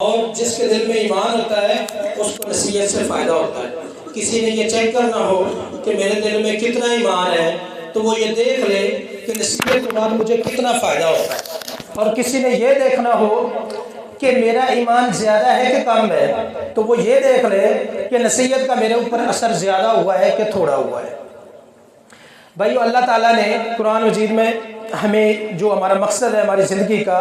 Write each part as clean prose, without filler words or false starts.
اور جس کے دل میں ایمان ہوتا ہے اس کو نصیحت سے فائدہ ہوتا ہے۔ کسی نے یہ چیک کرنا ہو کہ میرے دل میں کتنا ایمان ہے تو وہ یہ دیکھ لے کہ نصیحت کے بعد مجھے کتنا فائدہ ہوتا ہے، اور کسی نے یہ دیکھنا ہو کہ میرا ایمان زیادہ ہے کہ کم ہے تو وہ یہ دیکھ لے کہ نصیحت کا میرے اوپر اثر زیادہ ہوا ہے کہ تھوڑا ہوا ہے۔ بھائیو، اللہ تعالیٰ نے قرآن مجید میں ہمیں جو ہمارا مقصد ہے ہماری زندگی کا،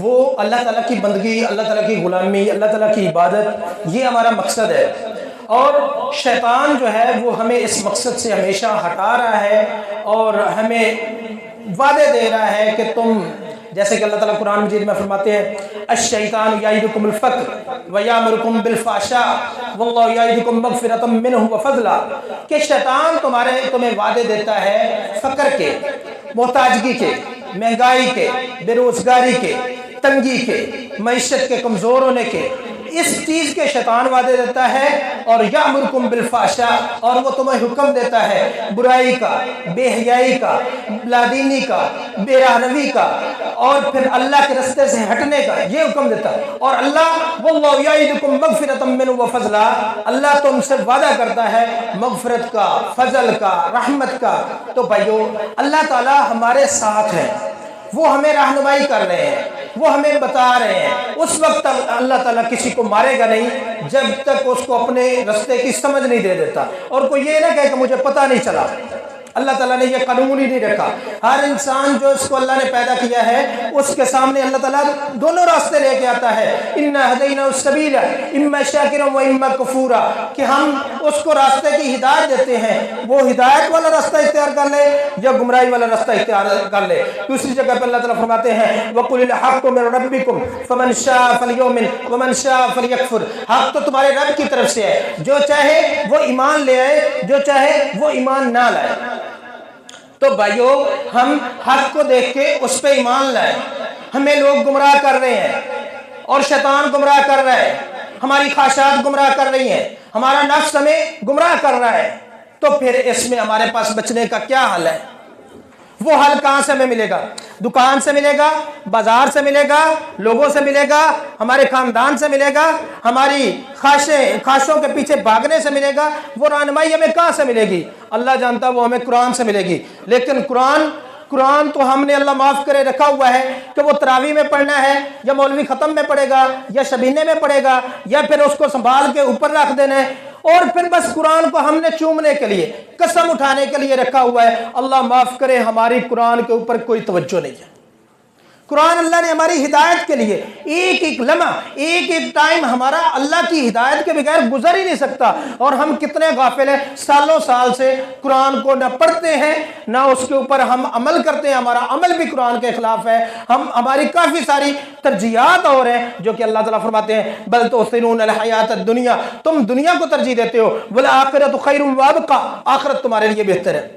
وہ اللہ تعالیٰ کی بندگی، اللہ تعالیٰ کی غلامی، اللہ تعالیٰ کی عبادت، یہ ہمارا مقصد ہے۔ اور شیطان جو ہے وہ ہمیں اس مقصد سے ہمیشہ ہٹا رہا ہے اور ہمیں وعدے دے رہا ہے کہ تم، جیسے کہ اللہ تعالیٰ قرآن مجید میں فرماتے ہیں الشیطان یعدکم الفقر ویامرکم بالفحشاء واللہ یعدکم مغفرۃ منہ وفضلا، کہ شیطان تمہیں وعدے دیتا ہے فقر کے، محتاجگی کے، مہنگائی کے، بے روزگاری کے، تنگی کے، معیشت کے کمزور ہونے کے، اس چیز کے شیطان وعدے دیتا ہے، اور یامرکم بالفحشاء، اور وہ تمہیں حکم دیتا ہے برائی کا، بے حیائی کا، لادینی کا، بے راہنوی کا، اور پھر اللہ کے رستے سے ہٹنے کا، یہ حکم دیتا ہے۔ اور اللہ واللہ یعدکم مغفرۃ منہ وفضلا، اللہ تم سے وعدہ کرتا ہے مغفرت کا، فضل کا، رحمت کا۔ تو بھائیو، اللہ تعالیٰ ہمارے ساتھ ہے، وہ ہمیں رہنمائی کر رہے ہیں، وہ ہمیں بتا رہے ہیں۔ اس وقت اللہ تعالیٰ کسی کو مارے گا نہیں جب تک اس کو اپنے رستے کی سمجھ نہیں دے دیتا، اور کوئی یہ نہ کہے کہ مجھے پتہ نہیں چلا۔ اللہ تعالیٰ نے یہ قانون ہی نہیں رکھا۔ ہر انسان جو اس کو اللہ نے پیدا کیا ہے، اس کے سامنے اللہ تعالیٰ دونوں راستے لے کے آتا ہے، اِنَّا هَدَيْنَاهُ السَّبِيلَ إِمَّا شَاكِرًا وَإِمَّا كَفُورًا، کہ ہم اس کو راستے کی ہدایت دیتے ہیں، وہ ہدایت والا راستہ اختیار کر لے یا گمراہی والا راستہ اختیار کر لے۔ دوسری جگہ پہ اللہ تعالیٰ فرماتے ہیں وَقُلِ الْحَقُّ مِن رَبِّكُمْ فَمَنْ شَاءَ فَلْيُؤْمِنْ وَمَنْ شَاءَ فَلْيَكْفُرْ، حق تو تمہارے رب کی طرف سے ہے، جو چاہے وہ ایمان لے آئے، جو چاہے وہ ایمان نہ لائے۔ تو بھائیو، ہم حق کو دیکھ کے اس پہ ایمان لائیں۔ ہمیں لوگ گمراہ کر رہے ہیں اور شیطان گمراہ کر رہا ہے، ہماری خواہشات گمراہ کر رہی ہیں، ہمارا نفس ہمیں گمراہ کر رہا ہے، تو پھر اس میں ہمارے پاس بچنے کا کیا حل ہے؟ وہ حل کہاں سے ہمیں ملے گا؟ دکان سے ملے گا، بازار سے ملے گا، لوگوں سے ملے گا، ہمارے خاندان سے ملے گا، ہماری خواہشوں کے پیچھے بھاگنے سے ملے گا؟ وہ رہنمائی ہمیں کہاں سے ملے گی؟ اللہ جانتا وہ ہمیں قرآن سے ملے گی۔ لیکن قرآن تو ہم نے اللہ معاف کرے رکھا ہوا ہے کہ وہ تراویح میں پڑھنا ہے، یا مولوی ختم میں پڑھے گا، یا شبینے میں پڑھے گا، یا پھر اس کو سنبھال کے اوپر رکھ دینا ہے، اور پھر بس قرآن کو ہم نے چومنے کے لیے، قسم اٹھانے کے لیے رکھا ہوا ہے۔ اللہ معاف کرے، ہماری قرآن کے اوپر کوئی توجہ نہیں ہے۔ قرآن اللہ نے ہماری ہدایت کے لیے ایک ایک لمحہ، ایک ایک ٹائم ہمارا اللہ کی ہدایت کے بغیر گزر ہی نہیں سکتا، اور ہم کتنے غافل ہیں، سالوں سال سے قرآن کو نہ پڑھتے ہیں نہ اس کے اوپر ہم عمل کرتے ہیں، ہمارا عمل بھی قرآن کے خلاف ہے، ہماری کافی ساری ترجیحات اور ہیں جو کہ اللہ تعالیٰ فرماتے ہیں بل تؤثرون الحیات الدنیا، تم دنیا کو ترجیح دیتے ہو، والآخرۃ خیر وابقیٰ، آخرت تمہارے لیے بہتر ہے۔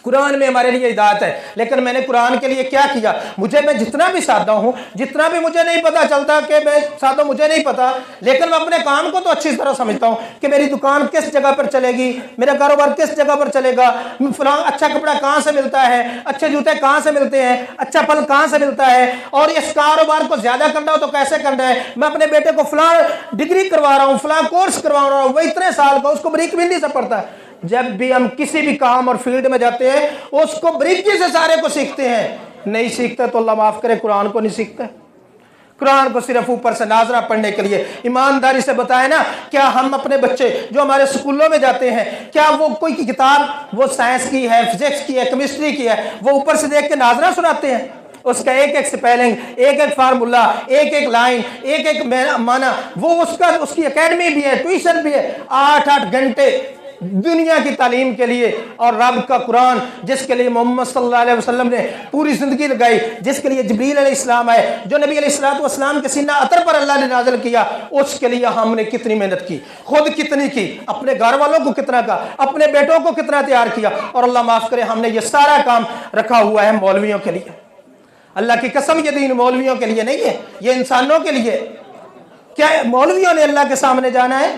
قرآن میں ہمارے لیے ہدایت ہے، لیکن میں نے قرآن کے لیے کیا کیا؟ میں جتنا بھی سادہ ہوں، جتنا بھی مجھے نہیں پتا چلتا کہ میں سادہ، مجھے نہیں پتا، لیکن میں اپنے کام کو تو اچھی طرح سمجھتا ہوں کہ میری دکان کس جگہ پر چلے گی، میرا کاروبار کس جگہ پر چلے گا، فلاں اچھا کپڑا کہاں سے ملتا ہے، اچھے جوتے کہاں سے ملتے ہیں، اچھا پھل کہاں سے ملتا ہے، اور اس کاروبار کو زیادہ کرنا ہو تو کیسے کرنا ہے۔ میں اپنے بیٹے کو فلاں ڈگری کروا رہا ہوں، فلاں کورس کروا رہا ہوں، وہ اتنے سال کا، اس کو بریک بھی نہیں سے پڑتا ہے۔ جب بھی ہم کسی بھی کام اور فیلڈ میں جاتے ہیں اس کو بریکی سے سارے کو سیکھتے ہیں، نہیں سیکھتے تو اللہ معاف کرے قرآن کو نہیں سیکھتے۔ قرآن کو صرف اوپر سے ناظرہ پڑھنے کے لیے۔ ایمانداری سے بتائیں نا، کیا ہم اپنے بچے جو ہمارے سکولوں میں جاتے ہیں، کیا وہ کوئی کتاب، وہ سائنس کی ہے، فزکس کی ہے، کیمسٹری کی ہے، وہ اوپر سے دیکھ کے ناظرہ سناتے ہیں؟ اس کا ایک ایک سپیلنگ، ایک ایک فارمولا، ایک ایک لائن، ایک ایک معنی، وہ اس کی اکیڈمی بھی ہے، ٹیوشن بھی ہے، 8 گھنٹے دنیا کی تعلیم کے لیے، اور رب کا قرآن جس کے لیے محمد صلی اللہ علیہ وسلم نے پوری زندگی لگائی، جس کے لیے جبریل علیہ السلام آئے، جو نبی علیہ السلام کے سینہ عطر پر اللہ نے نازل کیا، اس کے لیے ہم نے کتنی محنت کی، خود کتنی کی، اپنے گھر والوں کو کتنا کا، اپنے بیٹوں کو کتنا تیار کیا، اور اللہ معاف کرے ہم نے یہ سارا کام رکھا ہوا ہے مولویوں کے لیے۔ اللہ کی قسم، یہ دین مولویوں کے لیے نہیں ہے، یہ انسانوں کے لیے۔ کیا مولویوں نے اللہ کے سامنے جانا ہے؟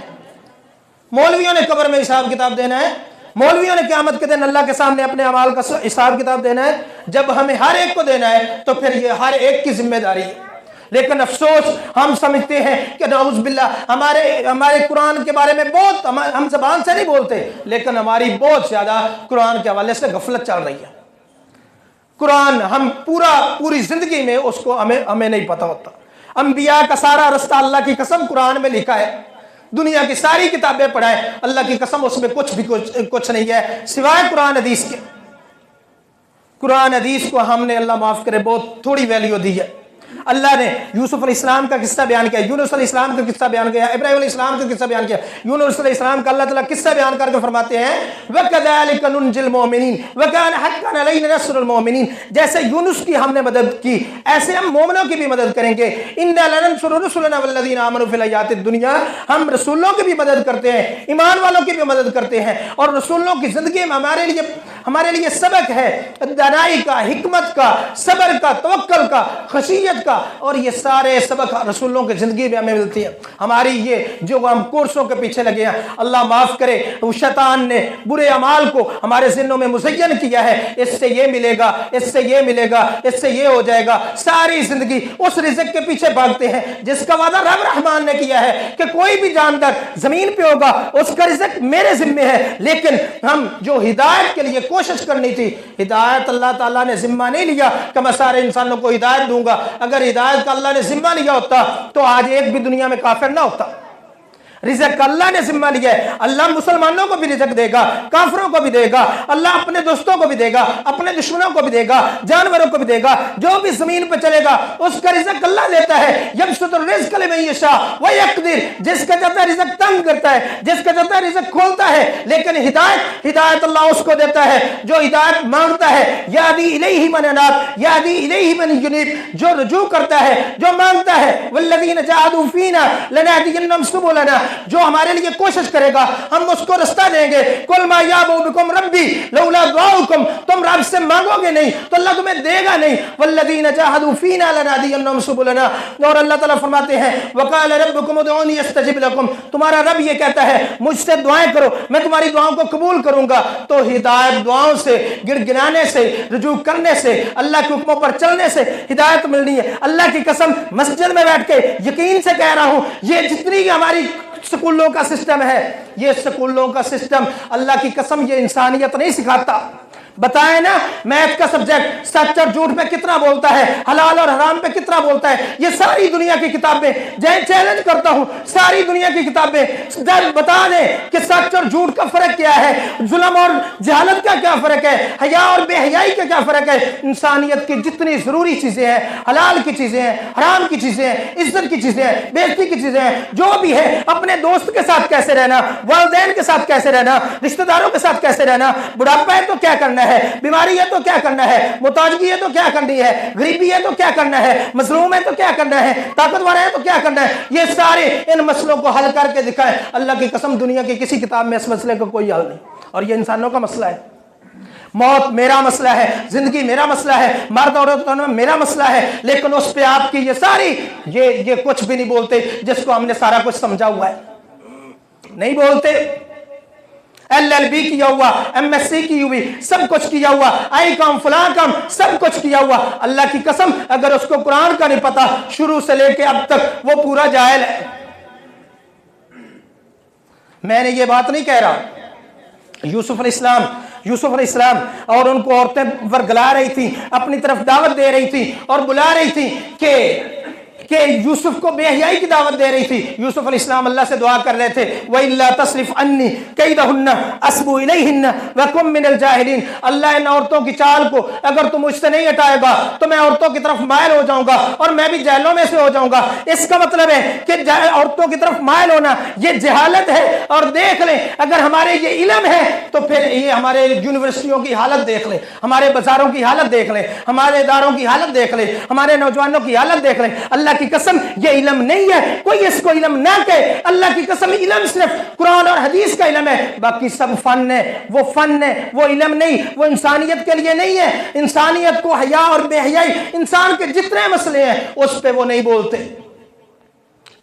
مولویوں نے قبر میں حساب کتاب دینا ہے؟ مولویوں نے قیامت کے دن اللہ کے سامنے اپنے اعمال کا حساب کتاب دینا ہے؟ جب ہمیں ہر ایک کو دینا ہے تو پھر یہ ہر ایک کی ذمہ داری ہے۔ لیکن افسوس ہم سمجھتے ہیں کہ نعوذ باللہ ہمارے قرآن کے بارے میں بہت ہم زبان سے نہیں بولتے، لیکن ہماری بہت زیادہ قرآن کے حوالے سے غفلت چل رہی ہے۔ قرآن ہم پوری زندگی میں اس کو ہمیں نہیں پتہ ہوتا۔ انبیاء کا سارا رستہ اللہ کی قسم قرآن میں لکھا ہے، دنیا کی ساری کتابیں پڑھائیں، اللہ کی قسم اس میں کچھ نہیں ہے سوائے قرآن حدیث کے۔ قرآن حدیث کو ہم نے اللہ معاف کرے بہت تھوڑی ویلیو دی ہے۔ اللہ نے یوسف علیہ السلام کا قصہ بیان کیا، یونس علیہ السلام کا قصہ بیان کیا، ابراہیم علیہ السلام کا قصہ بیان کیا۔ یونس علیہ السلام کا اللہ تعالیٰ قصہ بیان کر کے فرماتے ہیں وَكَذَلِكَ نُنْجِي الْمُؤْمِنِينَ وَكَانَ حَقًّا عَلَيْنَا نَصْرُ الْمُؤْمِنِينَ، جیسے یونس کی ہم نے مدد کی ایسے ہم مومنوں کی بھی مدد کریں گے۔ إِنَّا لَنَنْصُرُ رُسُلَنَا وَالَّذِينَ آمَنُوا فِي الْحَيَاةِ الدُّنْيَا، ہم رسولوں کی بھی مدد کرتے ہیں، ایمان والوں کی بھی مدد کرتے ہیں، اور رسولوں کی زندگی میں ہمارے لیے سبق ہے دانائی کا، حکمت کا، صبر کا، توکل کا، خشیت کا، اور یہ سارے سبق رسولوں کی زندگی میں ہمیں ملتی ہیں۔ ہماری یہ جو ہم کورسوں کے پیچھے لگے ہیں، اللہ معاف کرے شیطان نے برے اعمال کو ہمارے ذہنوں میں مزین کیا ہے، اس سے یہ ملے گا، اس سے یہ ملے گا، اس سے یہ ہو جائے گا، ساری زندگی اس رزق کے پیچھے بھاگتے ہیں جس کا وعدہ رب رحمان نے کیا ہے کہ کوئی بھی جاندار زمین پہ ہوگا اس کا رزق میرے ذمہ ہے۔ لیکن ہم جو ہدایت کے لیے کوشش کرنی تھی، ہدایت اللہ تعالیٰ نے ذمہ نہیں لیا کہ میں سارے انسانوں کو ہدایت دوں گا۔ اگر ہدایت کا اللہ نے ذمہ لیا ہوتا تو آج ایک بھی دنیا میں کافر نہ ہوتا۔ رزق اللہ نے ذمہ لیا ہے، اللہ مسلمانوں کو بھی رزق دے گا، کافروں کو بھی دے گا، اللہ اپنے دوستوں کو بھی دے گا، اپنے دشمنوں کو بھی دے گا، جانوروں کو بھی دے گا، جو بھی زمین پہ چلے گا اس کا رزق اللہ دیتا ہے۔ یبسط الرزق لمن یشاء ویقدر، جس کا چاہتا ہے رزق تنگ کرتا ہے، جس کا چاہتا ہے رزق کھولتا ہے، لیکن ہدایت اللہ اس کو دیتا ہے جو ہدایت مانگتا ہے۔ یہدی الیہ من اناب یہدی الیہ من ینیب، جو رجوع کرتا ہے، جو مانگتا ہے۔ والذین جاہدوا فینا لنہدینہم سبلنا، جو ہمارے لیے کوشش کرے گا ہم اس کو رستہ دیں گے۔ قل ما یعبؤ بکم ربی لولا دعاؤکم، تم رب سے مانگو گے نہیں تو اللہ تمہیں دے گا نہیں۔ والذین جاہدوا فینا لنہدینہم سبلنا، اور اللہ تعالیٰ فرماتے ہیں وقال ربکم ادعونی استجب لکم، تمہارا رب یہ کہتا ہے مجھ سے دعائیں کرو میں تمہاری دعاؤں کو قبول کروں گا۔ تو ہدایت دعاؤں سے، گڑ گڑانے سے، رجوع کرنے سے، اللہ کے حکموں پر چلنے سے ہدایت ملنی ہے۔ اللہ کی قسم مسجد میں بیٹھ کے یقین سے کہہ رہا ہوں، یہ جتنی ہماری سکولوں کا سسٹم ہے، یہ سکولوں کا سسٹم اللہ کی قسم یہ انسانیت نہیں سکھاتا۔ بتائیں نا، میتھ کا سبجیکٹ سچ اور جھوٹ پہ کتنا بولتا ہے، حلال اور حرام پہ کتنا بولتا ہے۔ یہ ساری دنیا کی کتابیں، چیلنج کرتا ہوں ساری دنیا کی کتابیں بتا دیں کہ سچ اور جھوٹ کا فرق کیا ہے، ظلم اور جہالت کا کیا فرق ہے، حیا اور بے حیائی کا کیا فرق ہے۔ انسانیت کی جتنی ضروری چیزیں ہیں، حلال کی چیزیں ہیں، حرام کی چیزیں ہیں، عزت کی چیزیں ہیں، بے عزتی کی چیزیں ہیں، جو بھی ہے، اپنے دوست کے ساتھ کیسے رہنا، والدین کے ساتھ کیسے رہنا، رشتہ داروں کے ساتھ کیسے رہنا، بڑھاپا ہے تو کیا کرنا ہے، بیماری ہے تو کیا کرنا ہے، محتاجگی ہے تو کیا کرنی ہے، غریبی ہے تو کیا کرنا ہے، مظلوم ہے تو کیا کرنا ہے، طاقتور ہے تو کیا کرنا ہے، یہ سارے ان مسئلوں کو حل کر کے دکھائیں۔ اللہ کی قسم دنیا کی کسی کتاب میں اس مسئلے کا کوئی حل نہیں، اور یہ انسانوں کا مسئلہ ہے۔ موت میرا مسئلہ ہے، زندگی میرا مسئلہ ہے، مرد عورت میرا مسئلہ ہے، لیکن اس پہ آپ کی یہ ساری یہ کچھ بھی نہیں بولتے جس کو ہم نے سارا کچھ سمجھا ہوا ہے، نہیں بولتے۔ LLB کیا ہوا، MSc کی ہوئی، سب کچھ کیا ہوا، آئی کام فلاں کام سب کچھ کیا ہوا، اللہ کی قسم اگر اس کو قرآن کا نہیں پتا شروع سے لے کے اب تک وہ پورا جاہل ہے۔ میں نے یہ بات نہیں کہہ رہا، یوسف علیہ السلام اور ان کو عورتیں ورگلا رہی تھی، اپنی طرف دعوت دے رہی تھی اور بلا رہی تھی کہ یوسف کو بے حیائی کی دعوت دے رہی تھی۔ یوسف علیہ السلام اللہ سے دعا کر رہے تھے وَإِلَّا تَصْرِفْ عَنِّي كَيْدَهُنَّ أَصْبُ إِلَيْهِنَّ وَكُن مِّنَ الْجَاهِلِينَ، اللہ ان عورتوں کی چال کو اگر تم مجھ سے نہیں ہٹائے گا تو میں عورتوں کی طرف مائل ہو جاؤں گا اور میں بھی جاہلوں میں سے ہو جاؤں گا۔ اس کا مطلب ہے کہ عورتوں کی طرف مائل ہونا یہ جہالت ہے۔ اور دیکھ لیں اگر ہمارے یہ علم ہے تو پھر یہ ہمارے یونیورسٹیوں کی حالت دیکھ لیں، ہمارے بازاروں کی حالت دیکھ لیں، ہمارے اداروں کی حالت دیکھ لیں، ہمارے نوجوانوں کی حالت دیکھ لیں۔ اللہ کی قسم یہ علم نہیں ہے، کوئی اس کو علم نہ کہے۔ اللہ کی قسم علم صرف قرآن اور حدیث کا علم ہے، باقی سب فن ہے، وہ فن ہے، وہ علم نہیں، وہ انسانیت کے لیے نہیں ہے۔ انسانیت کو حیا اور بے حیائی، انسان کے جتنے مسئلے ہیں اس پہ وہ نہیں بولتے۔